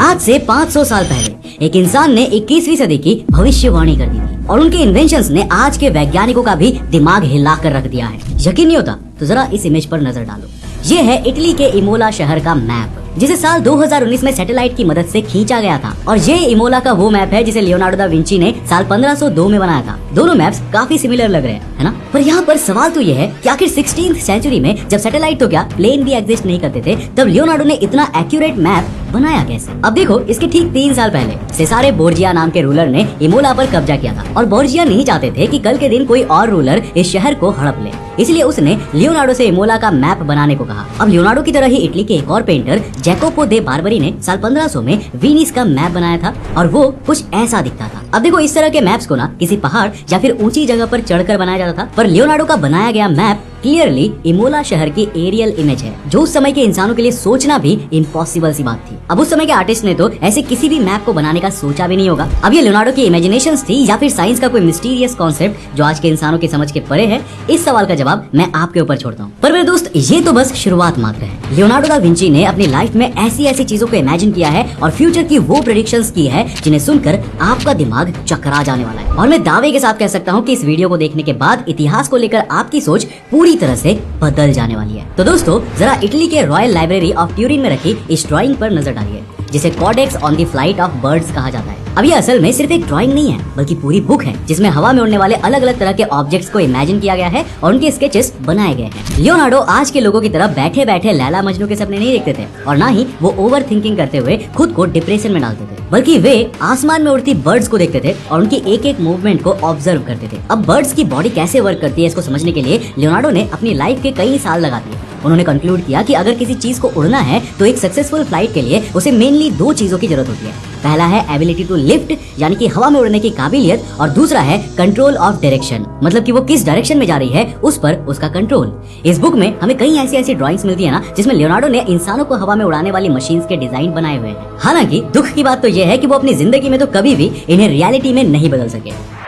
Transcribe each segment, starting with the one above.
आज से 500 साल पहले एक इंसान ने 21वीं सदी की भविष्यवाणी कर दी थी और उनके इन्वेंशंस ने आज के वैज्ञानिकों का भी दिमाग हिला कर रख दिया है। यकीन नहीं होता तो जरा इस इमेज पर नजर डालो। ये है इटली के इमोला शहर का मैप, जिसे साल 2019 में सैटेलाइट की मदद से खींचा गया था। और ये इमोला का वो मैप है जिसे लियोनार्डो दा विंची ने साल 1502 में बनाया था। दोनों मैप्स काफी सिमिलर लग रहे हैं, है ना? पर यहाँ पर सवाल तो ये है कि आखिर 16th सेंचुरी में जब सैटेलाइट तो क्या प्लेन भी एग्जिस्ट नहीं करते थे, तब लियोनार्डो ने इतना एक्यूरेट मैप बनाया कैसे? अब देखो, इसके ठीक 3 साल पहले सेसारे बोर्जिया नाम के रूलर ने इमोला पर कब्जा किया था और बोर्जिया नहीं चाहते थे कि कल के दिन कोई और रूलर इस शहर को हड़प ले, इसलिए उसने लियोनार्डो से इमोला का मैप बनाने को कहा। अब लियोनार्डो की तरह ही इटली के एक और पेंटर जैकोपो दे बार्बरी ने साल 1500 में वीनिस का मैप बनाया था और वो कुछ ऐसा दिखता था। अब देखो, इस तरह के मैप्स को ना किसी पहाड़ या फिर ऊंची जगह पर चढ़कर बनाया जाता था, पर लियोनार्डो का बनाया गया मैप क्लियरली इमोला शहर की एरियल इमेज है, जो उस समय के इंसानों के लिए सोचना भी इम्पॉसिबल सी बात थी। अब उस समय के आर्टिस्ट ने तो ऐसे किसी भी मैप को बनाने का सोचा भी नहीं होगा। अब ये लियोनार्डो की इमेजिनेशंस थी या फिर साइंस का कोई मिस्टीरियस कॉन्सेप्ट जो आज के इंसानों की समझ के परे है, इस सवाल का जवाब मैं आपके ऊपर छोड़ता हूँ। पर मेरे दोस्त, ये तो बस शुरुआत मात्र है। लियोनार्डो दा विंची ने अपनी लाइफ में ऐसी ऐसी चीजों को इमेजिन किया है और फ्यूचर की वो प्रेडिक्शंस की है जिन्हें सुनकर आपका दिमाग चकरा जाने वाला है। और मैं दावे के साथ कह सकता हूँ कि इस वीडियो को देखने के बाद इतिहास को लेकर आपकी सोच पूरी तरह से बदल जाने वाली है। तो दोस्तों, जरा इटली के रॉयल लाइब्रेरी ऑफ ट्यूरिन में रखी इस ड्राइंग पर नजर डालिए, जिसे Codex on the flight of birds कहा जाता है। अब ये असल में सिर्फ एक ड्राइंग नहीं है, बल्कि पूरी बुक है जिसमें हवा में उड़ने वाले अलग अलग तरह के ऑब्जेक्ट्स को इमेजिन किया गया है और उनके स्केचेस बनाए गए हैं। लियोनार्डो आज के लोगों की तरह बैठे बैठे लैला मजनू के सपने नहीं देखते थे और ना ही वो ओवर थिंकिंग करते हुए खुद को डिप्रेशन में डालते थे, बल्कि वे आसमान में उड़ती बर्ड्स को देखते थे और उनकी एक एक मूवमेंट को ऑब्जर्व करते थे। अब बर्ड्स की बॉडी कैसे वर्क करती है, इसको समझने के लिए लियोनार्डो ने अपनी लाइफ के कई साल लगा दिए। उन्होंने कंक्लूड किया कि अगर किसी चीज को उड़ना है तो एक सक्सेसफुल फ्लाइट के लिए उसे मेनली 2 चीजों की जरूरत होती है। पहला है एबिलिटी टू लिफ्ट, यानी कि हवा में उड़ने की काबिलियत, और दूसरा है कंट्रोल ऑफ डायरेक्शन, मतलब कि वो किस डायरेक्शन में जा रही है उस पर उसका कंट्रोल। इस बुक में हमें कई ऐसी ड्राइंग्स मिलती है ना, जिसमें लियोनार्डो ने इंसानों को हवा में उड़ाने वाली मशीन्स के डिजाइन बनाए हुए हैं। हालांकि दुख की बात तो यह है कि वो अपनी जिंदगी में तो कभी भी इन्हें रियलिटी में नहीं बदल सके।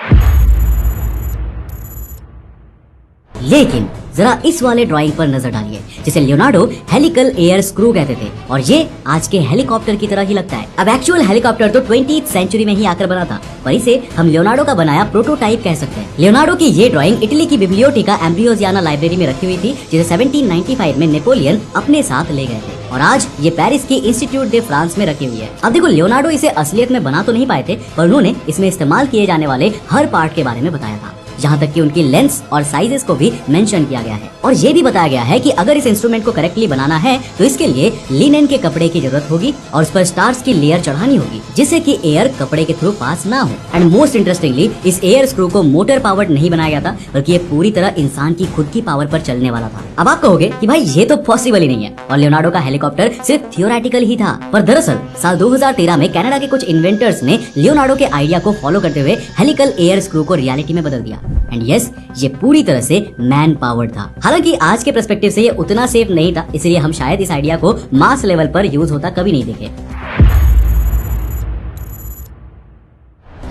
लेकिन जरा इस वाले ड्राइंग पर नजर डालिए, जिसे लियोनार्डो हेलिकल एयर स्क्रू कहते थे और ये आज के हेलीकॉप्टर की तरह ही लगता है। अब एक्चुअल हेलीकॉप्टर तो 20th सेंचुरी में ही आकर बना था, पर इसे हम लियोनार्डो का बनाया प्रोटोटाइप कह सकते हैं। लियोनार्डो की ये ड्राइंग इटली की बिब्लियोटेका एम्ब्रियोजियाना लाइब्रेरी में रखी हुई थी, जिसे 1795 में नेपोलियन अपने साथ ले गए थे और आज ये पेरिस की इंस्टीट्यूट दे फ्रांस में रखी हुई है। अब देखो, लियोनार्डो इसे असलियत में बना तो नहीं पाए थे, पर उन्होंने इसमें इस्तेमाल किए जाने वाले हर पार्ट के बारे में बताया था, यहाँ तक कि उनकी लेंथ और साइजेस को भी मेंशन किया गया है। और ये भी बताया गया है कि अगर इस इंस्ट्रूमेंट को करेक्टली बनाना है तो इसके लिए लिनेन के कपड़े की जरूरत होगी और उस पर स्टार्स की लेयर चढ़ानी होगी, जिससे कि एयर कपड़े के थ्रू पास ना हो। एंड मोस्ट इंटरेस्टिंगली, इस एयर स्क्रू को मोटर पावर्ड नहीं बनाया गया था, बल्कि ये पूरी तरह इंसान की खुद की पावर पर चलने वाला था। अब आप कहोगे कि भाई ये तो पॉसिबल ही नहीं है और लियोनार्डो का हेलीकॉप्टर सिर्फ थियोरेटिकल ही था, पर दरअसल साल 2013 में कनाडा के कुछ इन्वेंटर्स ने लियोनार्डो के आइडिया को फॉलो करते हुए हेलिकल एयर स्क्रू को रियलिटी में बदल दिया। एंड यस, ये पूरी तरह से मैन पावर्ड था। हालांकि आज के पर्सपेक्टिव से ये उतना सेफ नहीं था, इसलिए हम शायद इस आइडिया को मास लेवल पर यूज होता कभी नहीं देखे।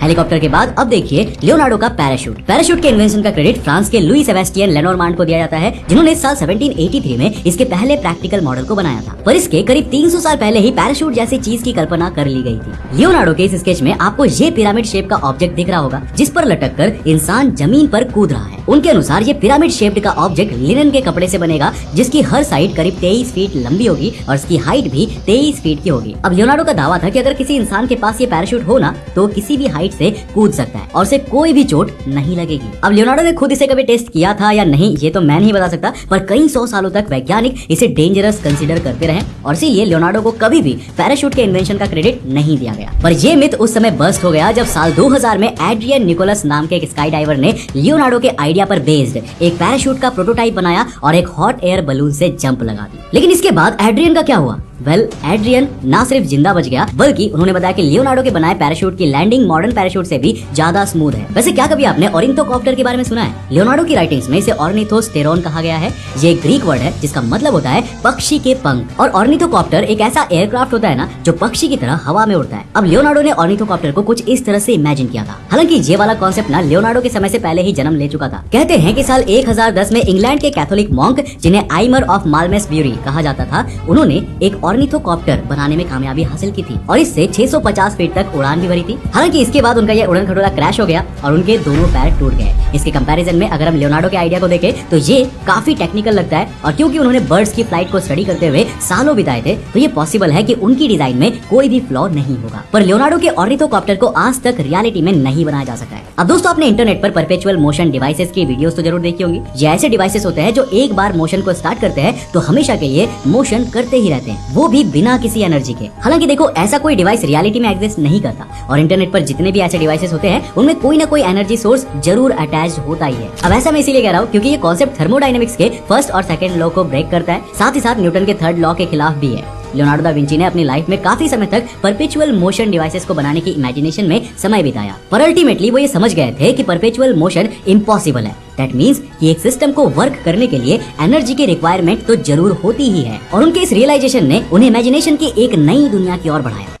हेलीकॉप्टर के बाद अब देखिए लियोनार्डो का पैराशूट। पैराशूट के इन्वेंशन का क्रेडिट फ्रांस के लुई सेबेस्टियन लेनोर्मांड को दिया जाता है, जिन्होंने साल 1783 में इसके पहले प्रैक्टिकल मॉडल को बनाया था। पर इसके करीब 300 साल पहले ही पैराशूट जैसी चीज की कल्पना कर ली गई थी। लियोनार्डो के इस स्केच में आपको ये पिरामिड शेप का ऑब्जेक्ट दिख रहा होगा, जिस पर लटक कर इंसान जमीन पर कूद रहा है। उनके अनुसार ये पिरामिड शेप्ड का ऑब्जेक्ट लिनन के कपड़े से बनेगा, जिसकी हर साइड करीब 23 फीट लंबी होगी और इसकी हाइट भी 23 फीट की होगी। अब लियोनार्डो का दावा था कि अगर किसी इंसान के पास ये पैराशूट हो ना, तो किसी भी हाइट से कूद सकता है और उसे कोई भी चोट नहीं लगेगी। अब लियोनार्डो ने खुद इसे कभी टेस्ट किया था या नहीं, ये तो मैं नहीं बता सकता, पर कई 100 सालों तक वैज्ञानिक इसे डेंजरस कंसीडर करते रहे और इसीलिए लियोनार्डो को कभी भी पैराशूट के इन्वेंशन का क्रेडिट नहीं दिया गया। पर ये मिथ उस समय बस्ट हो गया जब साल 2000 में एड्रियन निकोलस नाम के एक स्काई डाइवर ने लियोनार्डो के आइडिया पर बेस्ड एक पैराशूट का प्रोटोटाइप बनाया और एक हॉट एयर बलून से जंप लगा दी। लेकिन इसके बाद एड्रियन का क्या हुआ? एड्रियन ना सिर्फ जिंदा बच गया, बल्कि उन्होंने बताया कि लियोनार्डो के बनाए पैराशूट की लैंडिंग मॉडर्न पैराशूट से भी ज्यादा स्मूथ है। वैसे क्या कभी आपने ऑर्निथोकॉप्टर के बारे में सुना है? लियोनार्डो की राइटिंग्स में इसे ऑर्निथोस्टेरोन कहा गया है। ये एक ग्रीक वर्ड है जिसका मतलब होता है पक्षी के पंख, और ऑर्निथोकॉप्टर एक ऐसा एयरक्राफ्ट होता है ना जो पक्षी की तरह हवा में उड़ता है। अब लियोनार्डो ने ऑर्निथोकॉप्टर को कुछ इस तरह से इमेजिन किया था। हालांकि ये वाला कॉन्सेप्ट ना लियोनार्डो के समय से पहले ही जन्म ले चुका था। कहते हैं कि साल 1010 में इंग्लैंड के कैथोलिक मॉन्क, जिन्हें आइमर ऑफ मालमेसब्यूरी कहा जाता था, उन्होंने एक ऑर्निथोकॉप्टर बनाने में कामयाबी हासिल की थी और इससे 650 फीट तक उड़ान भी भरी थी। हालांकि इसके बाद उनका यह उड़न खटोला क्रैश हो गया और उनके दोनों पैर टूट गए। इसके कंपैरिजन में अगर हम लियोनार्डो के आइडिया को देखें तो ये काफी टेक्निकल लगता है और क्योंकि उन्होंने बर्ड्स की फ्लाइट को स्टडी करते हुए सालों बिताए थे तो ये पॉसिबल है कि उनकी डिजाइन में कोई भी फ्लॉ नहीं होगा। पर लियोनार्डो के ऑर्निथोकॉप्टर को आज तक रियलिटी में नहीं बनाया जा सका है। अब दोस्तों, आपने इंटरनेट पर परपेचुअल मोशन डिवाइसेस की वीडियोस तो जरूर देखी होंगी। ये ऐसे डिवाइसेस होते हैं जो एक बार मोशन को स्टार्ट करते हैं तो हमेशा के लिए मोशन करते ही रहते हैं, वो भी बिना किसी एनर्जी के। हालांकि देखो, ऐसा कोई डिवाइस रियलिटी में एग्जिस्ट नहीं करता और इंटरनेट पर जितने भी ऐसे डिवाइसेस होते हैं उनमें कोई ना कोई एनर्जी सोर्स जरूर अटैच होता ही है। अब ऐसा मैं इसीलिए कह रहा हूँ क्योंकि ये कॉन्सेप्ट थर्मोडायनेमिक्स के फर्स्ट और सेकंड लॉ को ब्रेक करता है, साथ ही साथ न्यूटन के थर्ड लॉ के खिलाफ भी है। लियोनार्डो दा विंची ने अपनी लाइफ में काफी समय तक परपेचुअल मोशन डिवाइसेस को बनाने की इमेजिनेशन में समय बिताया, पर अल्टीमेटली वो ये समझ गए थे कि परपेचुअल मोशन इम्पॉसिबल है। दैट मीन्स कि एक सिस्टम को वर्क करने के लिए एनर्जी की रिक्वायरमेंट तो जरूर होती ही है और उनके इस रियलाइजेशन ने उन्हें इमेजिनेशन की एक नई दुनिया की ओर बढ़ाया।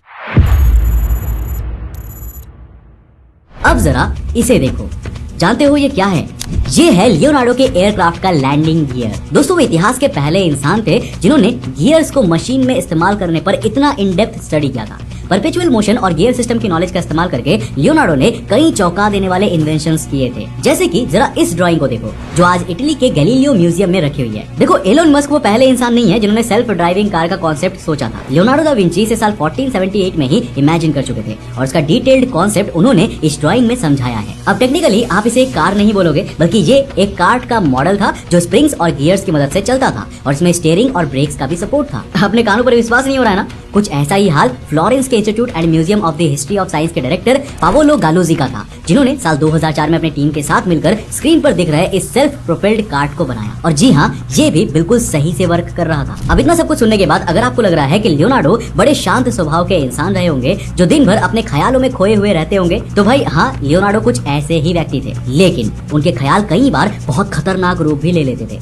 अब जरा इसे देखो, जानते हो ये क्या है? ये है लियोनार्डो के एयरक्राफ्ट का लैंडिंग गियर। दोस्तों, वो इतिहास के पहले इंसान थे जिन्होंने गियर्स को मशीन में इस्तेमाल करने पर इतना इन डेप्थ स्टडी किया था। परपेचुअल मोशन और गियर सिस्टम की नॉलेज का इस्तेमाल करके लियोनार्डो ने कई चौंका देने वाले इन्वेंशंस किए थे। जैसे कि जरा इस ड्राइंग को देखो जो आज इटली के गैलीलियो म्यूजियम में रखी हुई है। देखो, एलोन मस्क वो पहले इंसान नहीं है जिन्होंने सेल्फ ड्राइविंग कार का कॉन्सेप्ट सोचा था। लियोनार्डो दा विंची इसे साल 1478 में ही इमेजिन कर चुके थे और इसका डिटेल्ड कॉन्सेप्ट उन्होंने इस ड्राइंग में समझाया है। अब टेक्निकली आप इसे एक कार नहीं बोलोगे बल्कि ये एक कार्ट का मॉडल था जो स्प्रिंग्स और गियर्स की मदद से चलता था और इसमें स्टीयरिंग और ब्रेक्स का भी सपोर्ट था। अपने कानों पर विश्वास नहीं हो रहा है ना? कुछ ऐसा ही हाल फ्लोरेंस के institute and museum of the history of science के डायरेक्टर पावोलो गालोजी का था, जिन्होंने साल 2004 में अपनी टीम के साथ मिलकर स्क्रीन पर दिख रहे इस सेल्फ प्रोपेल्ड कार्ट को बनाया। और जी हाँ, ये भी बिल्कुल सही से वर्क कर रहा था। अब इतना सब कुछ सुनने के बाद अगर आपको लग रहा है कि लियोनार्डो बड़े शांत स्वभाव के इंसान रहे होंगे जो दिन भर अपने ख्यालों में खोए हुए रहते होंगे, तो भाई हाँ, लियोनार्डो कुछ ऐसे ही व्यक्ति थे, लेकिन उनके ख्याल कई बार बहुत खतरनाक रूप भी ले लेते थे।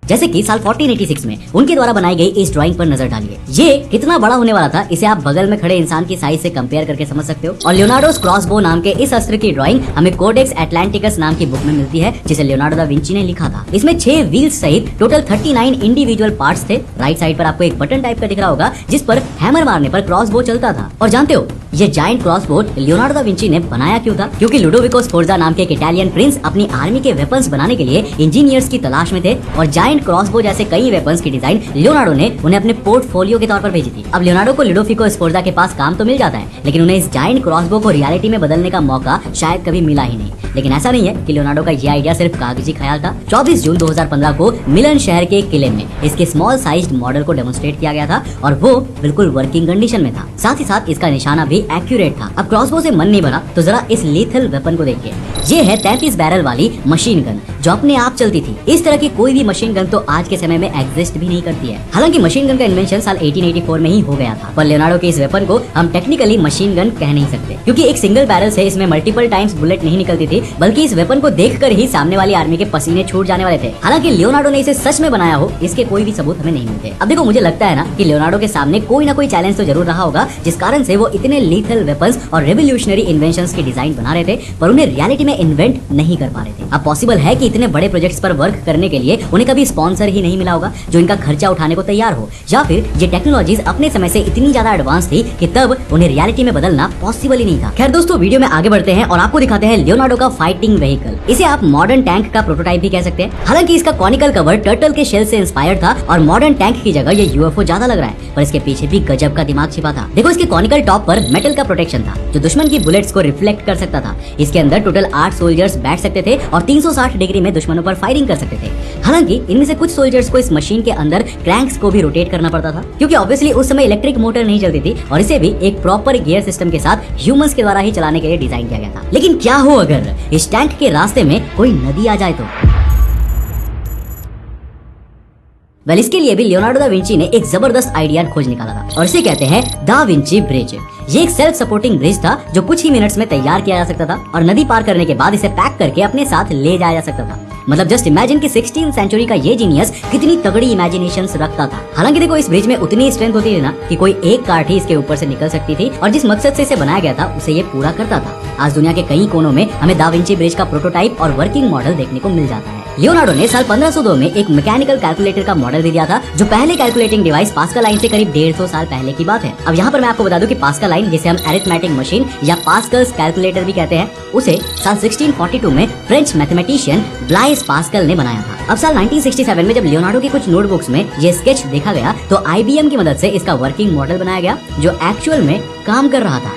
जैसे कि साल 1486 में उनके द्वारा बनाई गई इस ड्राइंग पर नजर डालिए। ये कितना बड़ा होने वाला था इसे आप बगल में खड़े इंसान की साइज से कंपेयर करके समझ सकते हो। और लियोनार्डोस क्रॉसबो नाम के इस अस्त्र की ड्राइंग हमें कोडेक्स एटलांटिकस नाम की बुक में मिलती है जिसे लियोनार्डो दा विंची ने लिखा था। इसमें 6 व्हील्स सहित टोटल 39 इंडिविजुअल पार्ट्स थे। राइट साइड पर आपको एक बटन टाइप का दिख रहा होगा जिस पर हैमर मारने पर क्रॉसबो चलता था। और जानते हो ये giant crossbow Leonardo da Vinci ने बनाया क्यों था? क्योंकि लुडोविको स्फोर्जा नाम के एक इटालियन प्रिंस अपनी आर्मी के वेपन्स बनाने के लिए इंजीनियर्स की तलाश में थे और जायंट क्रॉसबो जैसे कई वेपन्स की डिजाइन लियोनार्डो ने उन्हें अपने पोर्टफोलियो के तौर पर भेजी थी। अब लियोनार्डो को लुडोविको स्फोर्जा के पास काम तो मिल जाता है, लेकिन उन्हें इस जायंट क्रॉसबो को रियलिटी में बदलने का मौका शायद कभी मिला ही नहीं। लेकिन ऐसा नहीं है कि लियोनार्डो का ये आइडिया सिर्फ कागजी ख्याल था। 24 जून 2015 को मिलन शहर के एक किले में इसके स्मॉल साइज्ड मॉडल को डेमोन्स्ट्रेट किया गया था और वो बिल्कुल वर्किंग कंडीशन में था। साथ ही साथ इसका निशाना भी एक्यूरेट था। अब क्रॉसबो से मन नहीं भरा तो जरा इस लीथल वेपन को देखिए। ये है 33 बैरल वाली मशीन गन जो अपने आप चलती थी। इस तरह की कोई भी मशीन गन तो आज के समय में एग्जिस्ट भी नहीं करती है। हालांकि मशीन गन का इन्वेंशन साल 1884 में ही हो गया था, पर लियोनार्डो के इस वेपन को हम टेक्निकली मशीन गन कह नहीं सकते क्योंकि एक सिंगल बैरल से इसमें मल्टीपल टाइम्स बुलेट नहीं निकलती थी, बल्कि इस वेपन को देखकर ही सामने वाली आर्मी के पसीने छूट जाने वाले थे। हालांकि लियोनार्डो ने इसे सच में बनाया हो इसके कोई भी सबूत हमें नहीं मिलते। अब देखो, मुझे लगता है ना कि लियोनार्डो के सामने कोई ना कोई चैलेंज तो जरूर रहा होगा जिस कारण से वो इतने लीथल वेपन्स और रेवोल्यूशनरी इन्वेंशंस की डिजाइन बना रहे थे पर उन्हें रियलिटी में इन्वेंट नहीं कर पा रहे थे। अब पॉसिबल है कि इतने बड़े प्रोजेक्ट्स पर वर्क करने के लिए उन्हें कभी स्पॉन्सर ही नहीं मिला होगा जो इनका खर्चा उठाने को तैयार हो, या फिर ये टेक्नोलॉजीज अपने समय से इतनी ज्यादा एडवांस थी कि तब उन्हें रियलिटी में बदलना पॉसिबल ही नहीं था। खैर दोस्तों, वीडियो में आगे बढ़ते हैं और आपको दिखाते हैं लियोनार्डो का फाइटिंग व्हीकल। इसे आप मॉडर्न टैंक का प्रोटोटाइप भी कह सकते हैं। हालांकि इसका कॉनिकल कवर टर्टल के शेल से इंस्पायर्ड था और मॉडर्न टैंक की जगह ये यूएफओ ज्यादा लग रहा है, पर इसके पीछे भी गजब का दिमाग छिपा था। देखो, इसके कॉनिकल टॉप पर मेटल का प्रोटेक्शन था जो दुश्मन की बुलेट्स को रिफ्लेक्ट कर सकता था। इसके अंदर टोटल 8 सोल्जर्स बैठ सकते थे और 360 डिग्री में दुश्मनों पर फायरिंग कर सकते थे। हालांकि इनमें से कुछ सोल्जर्स को इस मशीन के अंदर क्रैंक्स को भी रोटेट करना पड़ता था क्योंकि ऑब्वियसली उस समय इलेक्ट्रिक मोटर नहीं चलती थी और इसे भी एक प्रॉपर गियर सिस्टम के साथ ह्यूमंस के द्वारा ही चलाने के लिए डिजाइन किया गया था। लेकिन क्या हो अगर इस टैंक के रास्ते में कोई नदी आ जाए तो? वेल, इसके लिए भी लियोनार्डो दा विंची ने एक जबरदस्त आइडिया खोज निकाला था और इसे कहते हैं दा विंची ब्रिज। ये एक सेल्फ सपोर्टिंग ब्रिज था जो कुछ ही मिनट्स में तैयार किया जा सकता था और नदी पार करने के बाद इसे पैक करके अपने साथ ले जाया जा सकता था। मतलब जस्ट इमेजिन कि 16th सेंचुरी का ये जीनियस कितनी तगड़ी इमेजिनेशंस रखता था। हालांकि देखो, इस ब्रिज में उतनी स्ट्रेंथ होती थी ना कि कोई एक कार्ट ही इसके ऊपर से निकल सकती थी और जिस मकसद से इसे बनाया गया था उसे ये पूरा करता था। आज दुनिया के कई कोनों में हमें दा विंची ब्रिज का प्रोटोटाइप और वर्किंग मॉडल देखने को मिल जाता है। लियोनार्डो ने साल 1502 में एक मैकेनिकल कैलकुलेटर का मॉडल दे दिया था, जो पहले कैलकुलेटिंग डिवाइस पास्कल लाइन से करीब 150 साल पहले की बात है। अब यहाँ पर मैं आपको बता दूं कि पास्कल लाइन, जिसे हम अरिथमेटिक मशीन या पास्कल्स कैलकुलेटर भी कहते हैं, उसे साल 1642 में फ्रेंच मैथमेटिशियन ब्लाइस पास्कल ने बनाया था। अब साल 1967 में जब लियोनार्डो की कुछ नोटबुक्स में ये स्केच देखा गया तो IBM की मदद से इसका वर्किंग मॉडल बनाया गया, जो एक्चुअल में काम कर रहा था।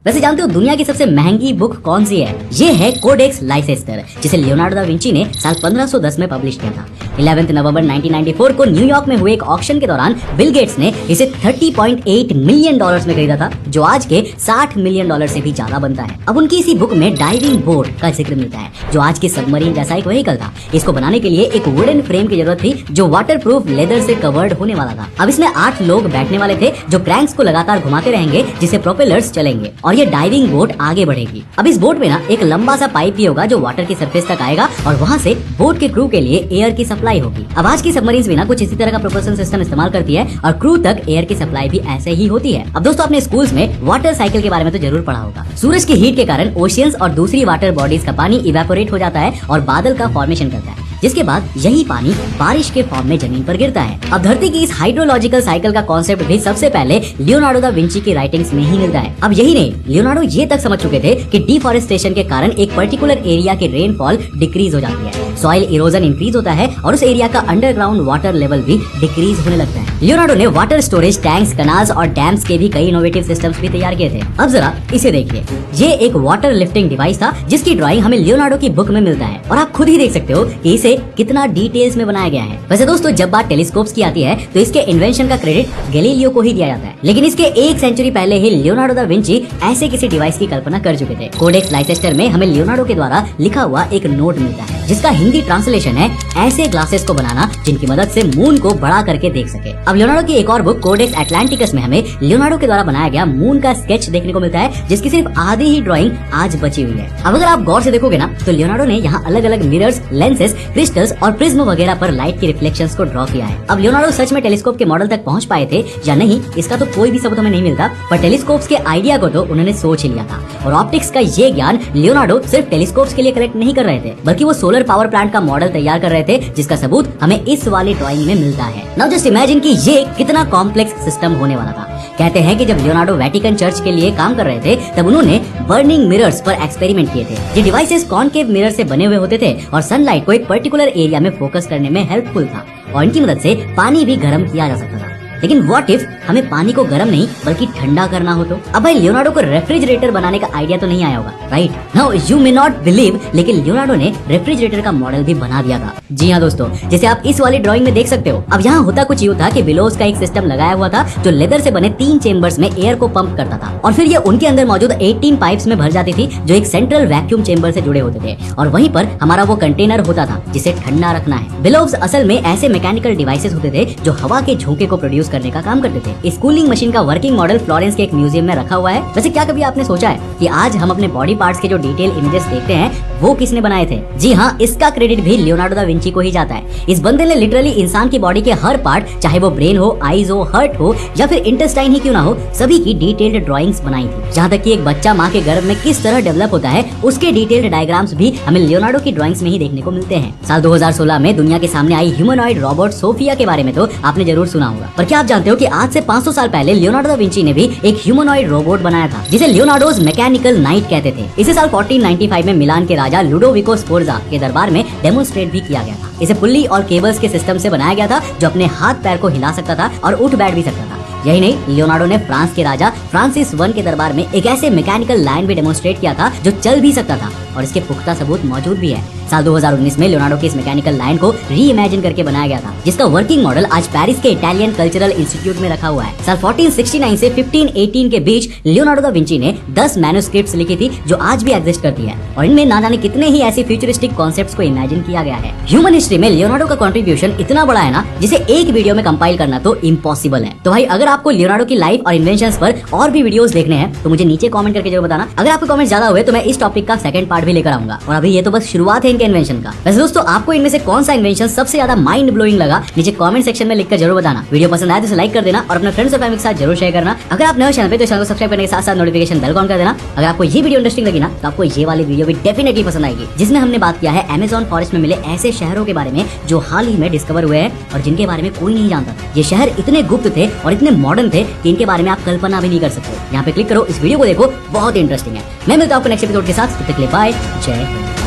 वैसे जानते हो दुनिया की सबसे महंगी बुक कौन सी है? ये है कोडेक्स लाइसेस्टर, जिसे लियोनार्डो दा विंची ने साल 1510 में पब्लिश किया था। 11 नवंबर 1994 को न्यूयॉर्क में हुए एक ऑक्शन के दौरान बिल गेट्स ने इसे $30.8 मिलियन में खरीदा था, जो आज के $60 मिलियन से भी ज्यादा बनता है। अब उनकी इसी बुक में डाइविंग बोट का जिक्र मिलता है, जो आज के सबमरीन जैसा एक व्हीकल था। इसको बनाने के लिए एक वुडन फ्रेम की जरूरत थी, जो वाटरप्रूफ लेदर से कवर्ड होने वाला था। अब इसमें 8 लोग बैठने वाले थे, जो क्रैंक्स को लगातार घुमाते रहेंगे, जिससे प्रोपेलर्स चलेंगे और ये डाइविंग बोट आगे बढ़ेगी। अब इस बोट में ना एक लंबा सा पाइप भी होगा, जो वाटर की सरफेस तक आएगा और वहाँ से बोट के क्रू के लिए एयर की सप्लाई होगी। अब आज की सबमरीन्स भी ना कुछ इसी तरह का प्रोपल्शन सिस्टम इस्तेमाल करती है और क्रू तक एयर की सप्लाई भी ऐसे ही होती है। अब दोस्तों, अपने स्कूल्स में वाटर साइकिल के बारे में तो जरूर पढ़ा होगा। सूरज की हीट के कारण ओशियंस और दूसरी वाटर बॉडीज का पानी इवेपोरेट हो जाता है और बादल का फॉर्मेशन करता है, जिसके बाद यही पानी बारिश के फॉर्म में जमीन पर गिरता है। अब धरती की इस हाइड्रोलॉजिकल साइकिल का कॉन्सेप्ट भी सबसे पहले लियोनार्डो दा विंची की राइटिंग्स में ही मिलता है। अब यही नहीं, लियोनार्डो ये तक समझ चुके थे कि डिफॉरेस्टेशन के कारण एक पर्टिकुलर एरिया के रेनफॉल डिक्रीज हो जाती है, सॉइल इरोजन इंक्रीज होता है और उस एरिया का अंडरग्राउंड वाटर लेवल भी डिक्रीज होने लगता है। लियोनार्डो ने वाटर स्टोरेज टैंक्स, कनाल्स और डैम्स के भी कई इनोवेटिव सिस्टम्स भी तैयार किए थे। अब जरा इसे देखिए, ये एक वाटर लिफ्टिंग डिवाइस था, जिसकी ड्राइंग हमें लियोनार्डो की बुक में मिलता है और आप खुद ही देख सकते हो कि इसे कितना डिटेल्स में बनाया गया है। वैसे दोस्तों, जब बात टेलीस्कोप्स की आती है तो इसके इन्वेंशन का क्रेडिट गैलीलियो को ही दिया जाता है, लेकिन इसके 1 सेंचुरी पहले ही लियोनार्डो दा विंची ऐसे किसी डिवाइस की कल्पना कर चुके थे। कोडेक्स लाइसेस्टर में हमें लियोनार्डो के द्वारा लिखा हुआ एक नोट मिलता है, जिसका हिंदी ट्रांसलेशन है ऐसे ग्लासेस को बनाना जिनकी मदद से मून को बड़ा करके देख सके। अब लियोनार्डो की एक और बुक कोडेक्स अटलांटिकस में हमें लियोनार्डो के द्वारा बनाया गया मून का स्केच देखने को मिलता है, जिसकी सिर्फ आधी ही ड्राइंग आज बची हुई है। अब अगर आप गौर से देखोगे ना, तो लियोनार्डो ने यहाँ अलग अलग मिरर्स, लेंसेस, क्रिस्टल्स और प्रिज्म वगैरह पर लाइट की रिफ्लेक्शंस को ड्रॉ किया है। अब लियोनार्डो सच में टेलीस्कोप के मॉडल तक पहुंच पाए थे या नहीं, इसका तो कोई भी सबूत हमें नहीं मिलता, पर टेलीस्कोप्स के आइडिया को तो उन्होंने सोच ही लिया था। और ऑप्टिक्स का ये ज्ञान लियोनार्डो सिर्फ टेलीस्कोप्स के लिए कलेक्ट नहीं कर रहे थे, बल्कि वो सोलर पावर प्लांट का मॉडल तैयार कर रहे थे, जिसका सबूत हमें इस वाली ड्राइंग में मिलता है। नाउ जस्ट इमेजिन कि ये कितना कॉम्प्लेक्स सिस्टम होने वाला था। कहते हैं कि जब लियोनार्डो वेटिकन चर्च के लिए काम कर रहे थे, तब उन्होंने बर्निंग मिरर्स पर एक्सपेरिमेंट किए थे। ये डिवाइसेस कॉनकेव मिरर से बने हुए होते थे और सनलाइट को एक पर्टिकुलर एरिया में फोकस करने में हेल्पफुल था और इनकी मदद से पानी भी गर्म किया जा सकता था। लेकिन व्हाट इफ हमें पानी को गर्म नहीं बल्कि ठंडा करना हो तो? अब भाई लियोनार्डो को रेफ्रिजरेटर बनाने का आइडिया तो नहीं आया होगा, right? Now you may not believe, लेकिन लियोनार्डो ने रेफ्रिजरेटर का मॉडल भी बना दिया था। जी हाँ दोस्तों, जैसे आप इस वाली ड्राइंग में देख सकते हो। अब यहाँ होता कुछ यूँ था कि बिलोज का एक सिस्टम लगाया हुआ था, जो लेदर से बने 3 चेम्बर्स में एयर को पंप करता था और फिर ये उनके अंदर मौजूद 18 पाइप्स में भर जाती थी, जो एक सेंट्रल वैक्यूम चेम्बर से जुड़े होते थे और वहीं पर हमारा वो कंटेनर होता था जिसे ठंडा रखना है। बिलोव्स असल में ऐसे मैकेनिकल डिवाइसेस होते थे जो हवा के झोंके को प्रोड्यूस करने का काम करते थे। इस कूलिंग मशीन का वर्किंग मॉडल फ्लोरेंस के एक म्यूजियम में रखा हुआ है। वैसे क्या कभी आपने सोचा है कि आज हम अपने बॉडी पार्ट्स के जो डिटेल इमेजेस देखते हैं वो किसने बनाए थे? जी हाँ, इसका क्रेडिट भी लियोनार्डो दा विंची को ही जाता है। इस बंदे ने लिटरली इंसान की बॉडी के हर पार्ट, चाहे वो ब्रेन हो, आईज हो, हार्ट हो या फिर इंटेस्टाइन ही क्यों ना हो, सभी की डिटेल्ड ड्राइंग्स बनाई थी। जहाँ तक कि एक बच्चा माँ के गर्भ में किस तरह डेवलप होता है, उसके डिटेल्ड डायग्राम्स भी हमें लियोनार्डो की ड्राइंग्स में ही देखने को मिलते हैं। साल 2016 में दुनिया के सामने आई ह्यूमनॉइड रोबोट सोफिया के बारे में तो आपने जरूर सुना होगा, पर क्या आप जानते हो कि आज से 500 साल पहले लियोनार्डो दा विंची ने भी एक ह्यूमनॉइड रोबोट बनाया था, जिसे लियोनार्डोज मैकेनिकल नाइट कहते थे। इसे साल 1495 में मिलान के राजा लुडोविको स्फोर्जा के दरबार में डेमोन्स्ट्रेट भी किया गया था। इसे पुल्ली और केबल्स के सिस्टम से बनाया गया था, जो अपने हाथ पैर को हिला सकता था और उठ बैठ भी सकता था। यही नहीं, लियोनार्डो ने फ्रांस के राजा फ्रांसिस I के दरबार में एक ऐसे मैकेनिकल लाइन भी डेमोन्स्ट्रेट किया था जो चल भी सकता था और इसके पुख्ता सबूत मौजूद भी है। साल 2019 में लियोनार्डो की इस मैकेनिकल लाइन को री इमेजिन करके बनाया गया था, जिसका वर्किंग मॉडल आज पेरिस के इटालियन कल्चरल इंस्टीट्यूट में रखा हुआ है। साल 1469 से 1518 के बीच लियोनार्डो दा विंची ने 10 मैन्युस्क्रिप्ट्स लिखी थी, जो आज भी एग्जिस्ट करती है और इनमें ना जाने कितने ही ऐसे फ्यूचरिस्टिक कॉन्सेप्ट्स को इमेजिन किया गया है। ह्यूमन हिस्ट्री में लियोनार्डो का कंट्रीब्यूशन इतना बड़ा है ना, जिसे एक वीडियो में कंपाइल करना तो इम्पॉसिबल है। तो भाई अगर आपको लियोनार्डो की लाइफ और इन्वेंशंस पर और भी वीडियोस देखने हैं तो मुझे नीचे कमेंट करके जरूर बताना। अगर आपके कमेंट ज्यादा हुए तो मैं इस टॉपिक का सेकंड पार्ट भी लेकर आऊंगा। और अभी ये तो बस शुरुआत है इनके इन्वेंशन का। वैसे दोस्तों आपको इनमें से कौन सा इन्वेंशन सबसे ज्यादा माइंड ब्लोइंग लगा नीचे कमेंट सेक्शन में लिखकर जरूर बताना। वीडियो पसंद आए तो इसे लाइक कर देना और अपने फ्रेंड्स और फैमिली के साथ जरूर शेयर करना। अगर आप नए चैनल पे तो चैनल को सब्सक्राइब करने के साथ साथ नोटिफिकेशन बेल ऑन कर देना। अगर आपको ये वीडियो इंटरेस्टिंग लगी ना तो आपको ये वाली वीडियो भी डेफिनेटली पसंद आएगी, जिसमें हमने बात किया है अमेज़न फॉरेस्ट में मिले ऐसे शहरों के बारे में जो हाल ही में डिस्कवर हुए हैं और जिनके बारे में कोई नहीं जानता। ये शहर इतने गुप्त थे और इतने मॉडर्न थे कि इनके बारे में आप कल्पना भी नहीं कर सकते। यहाँ पे क्लिक करो, इस वीडियो को देखो, बहुत इंटरेस्टिंग है। मैं मिलता हूँ आपको नेक्स्ट एपिसोड के साथ। तब तक के लिए बाय, जय हिंद।